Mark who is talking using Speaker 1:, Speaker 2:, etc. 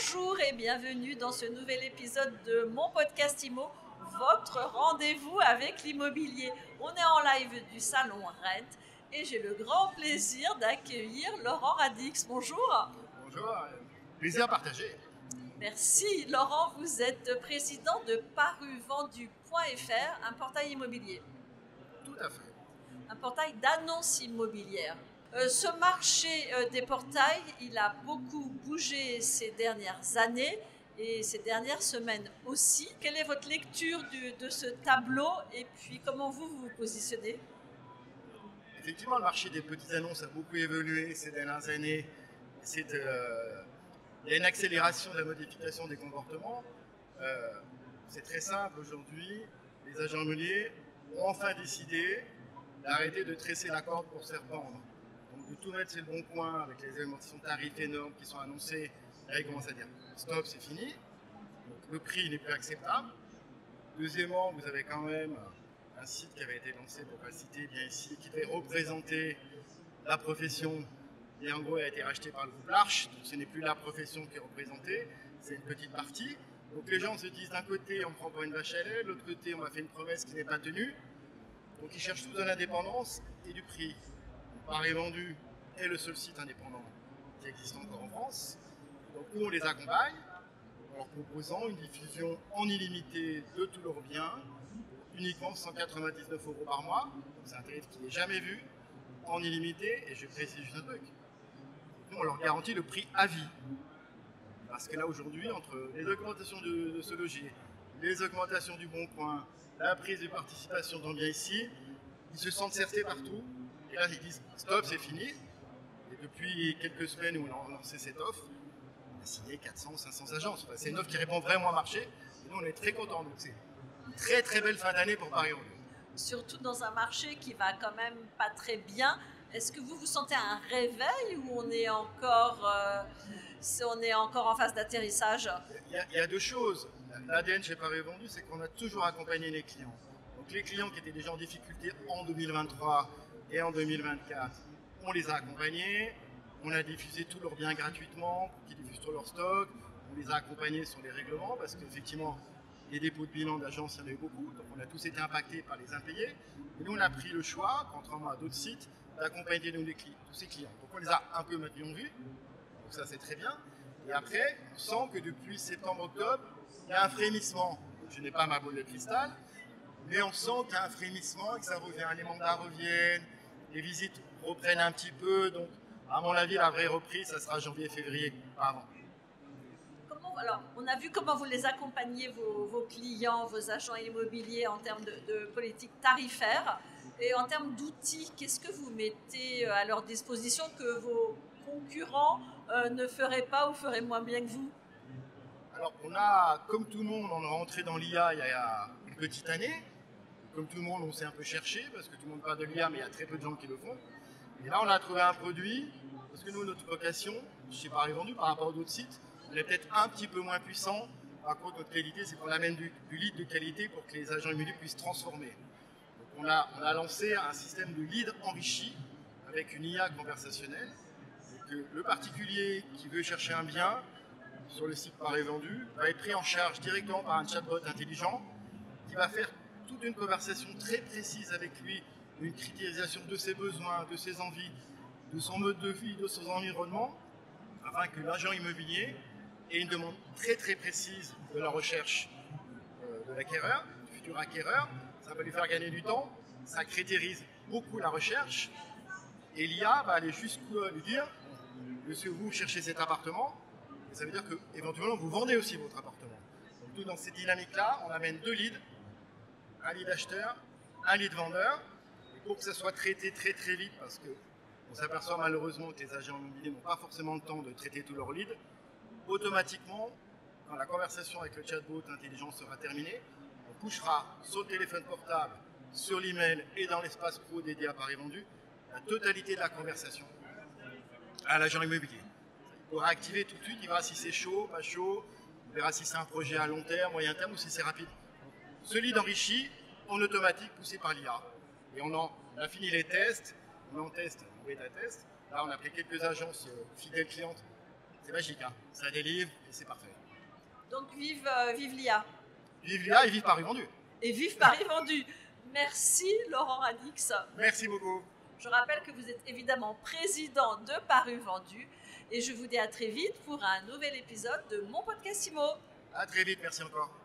Speaker 1: Bonjour et bienvenue dans ce nouvel épisode de mon podcast IMO, votre rendez-vous avec l'immobilier. On est en live du salon Rent et j'ai le grand plaisir d'accueillir Laurent Radix. Bonjour.
Speaker 2: Bonjour, plaisir partagé.
Speaker 1: Merci. Laurent, vous êtes président de paruvendu.fr, un portail immobilier.
Speaker 2: Tout à fait.
Speaker 1: Un portail d'annonces immobilières. Ce marché des portails, il a beaucoup bougé ces dernières années et ces dernières semaines aussi. Quelle est votre lecture de ce tableau et puis comment vous vous positionnez?
Speaker 2: Effectivement, le marché des petites annonces a beaucoup évolué ces dernières années. Il y a une accélération de la modification des comportements. C'est très simple aujourd'hui. Les agents immobiliers ont enfin décidé d'arrêter de tresser la corde pour se faire pendre. Donc de tout mettre sur le bon coin avec les augmentations de tarifs énormes qui sont annoncées. Là, ils commencent à dire stop, c'est fini. Donc, le prix n'est plus acceptable. Deuxièmement, vous avez quand même un site qui avait été lancé, pour ne pas le citer bien ici, qui devait représenter la profession et en gros a été racheté par le groupe L'Arche. Donc ce n'est plus la profession qui est représentée, c'est une petite partie. Donc les gens se disent d'un côté on prend pour une vache à lait, de l'autre côté on m'a fait une promesse qui n'est pas tenue. Donc ils cherchent tous de l'indépendance et du prix. Paris Vendu est le seul site indépendant qui existe encore en France. Donc nous on les accompagne en leur proposant une diffusion en illimité de tous leurs biens, uniquement 199 € par mois. C'est un tarif qui n'est jamais vu, en illimité, et je précise juste un truc. Nous on leur garantit le prix à vie. Parce que là aujourd'hui, entre les augmentations de ce loger, les augmentations du bon coin, la prise de participation dans bien ici, ils se sentent certés partout. Et là, ils disent stop, c'est fini. Et depuis quelques semaines où on a lancé cette offre, on a signé 400, 500 agences. Enfin, c'est une offre qui répond vraiment au marché. Et nous, on est très contents. Donc, c'est une très très belle fin d'année pour Paris Vendu.
Speaker 1: Surtout dans un marché qui va quand même pas très bien. Est-ce que vous vous sentez un réveil ou on est encore en phase d'atterrissage?
Speaker 2: Il y a deux choses. L'ADN chez Paris Vendu, c'est qu'on a toujours accompagné les clients. Donc les clients qui étaient déjà en difficulté en 2023 et en 2024, on les a accompagnés, on a diffusé tous leurs biens gratuitement pour qu'ils diffusent tout leur stock, on les a accompagnés sur les règlements parce qu'effectivement, les dépôts de bilan d'agence, il y en a eu beaucoup, donc on a tous été impactés par les impayés. Et nous, on a pris le choix, contrairement à d'autres sites, d'accompagner tous ces clients. Donc on les a un peu maintenus en vue, donc ça c'est très bien. Et après, on sent que depuis septembre-octobre, il y a un frémissement. Je n'ai pas ma boule de cristal, mais on sent qu'il y a un frémissement et que ça revient. Les mandats reviennent, les visites reprennent un petit peu. Donc, à mon avis, la vraie reprise, ça sera janvier-février, pas avant.
Speaker 1: Alors, on a vu comment vous les accompagnez, vos clients, vos agents immobiliers en termes de politique tarifaire. Et en termes d'outils, qu'est-ce que vous mettez à leur disposition que vos concurrents ne feraient pas ou feraient moins bien que vous?
Speaker 2: Alors, on a, comme tout le monde, on est rentré dans l'IA il y a une petite année. Comme tout le monde, on s'est un peu cherché, parce que tout le monde parle de l'IA, mais il y a très peu de gens qui le font. Et là, on a trouvé un produit, parce que nous, notre vocation, chez Paris Vendu, par rapport à d'autres sites, on est peut-être un petit peu moins puissant. Par contre, notre qualité, c'est qu'on amène du lead de qualité pour que les agents immobiliers puissent transformer. Donc, on a lancé un système de lead enrichi avec une IA conversationnelle. Donc, le particulier qui veut chercher un bien sur le site Paris Vendu va être pris en charge directement par un chatbot intelligent qui va faire toute une conversation très précise avec lui, une critérisation de ses besoins, de ses envies, de son mode de vie, de son environnement, afin que l'agent immobilier ait une demande très très précise de la recherche de l'acquéreur, du futur acquéreur. Ça va lui faire gagner du temps, ça critérise beaucoup la recherche, et l'IA va aller jusqu'à lui dire monsieur, vous cherchez cet appartement, et ça veut dire qu'éventuellement vous vendez aussi votre appartement. Donc tout dans ces dynamiques-là, on amène deux leads, un lead acheteur, un lead vendeur, et pour que ça soit traité très très vite, parce qu'on s'aperçoit malheureusement que les agents immobiliers n'ont pas forcément le temps de traiter tous leurs leads, automatiquement, quand la conversation avec le chatbot intelligent sera terminée, on pushera sur le téléphone portable, sur l'email et dans l'espace pro dédié à Paris Vendu, la totalité de la conversation à l'agent immobilier. Il pourra activer tout de suite, il verra si c'est chaud, pas chaud, il verra si c'est un projet à long terme, moyen terme ou si c'est rapide. Ce lead enrichi, en automatique, poussé par l'IA. Et on a fini les tests, on est en test, en bêta test. Là, on a pris quelques agences fidèles clientes c'est magique, hein. Ça délivre et c'est parfait.
Speaker 1: Donc vive l'IA.
Speaker 2: Vive l'IA et vive Paris Vendu.
Speaker 1: Et vive Paris Vendu. Merci Laurent Radix.
Speaker 2: Merci beaucoup.
Speaker 1: Je rappelle que vous êtes évidemment président de Paris Vendu et je vous dis à très vite pour un nouvel épisode de mon podcast IMO.
Speaker 2: À très vite, merci encore.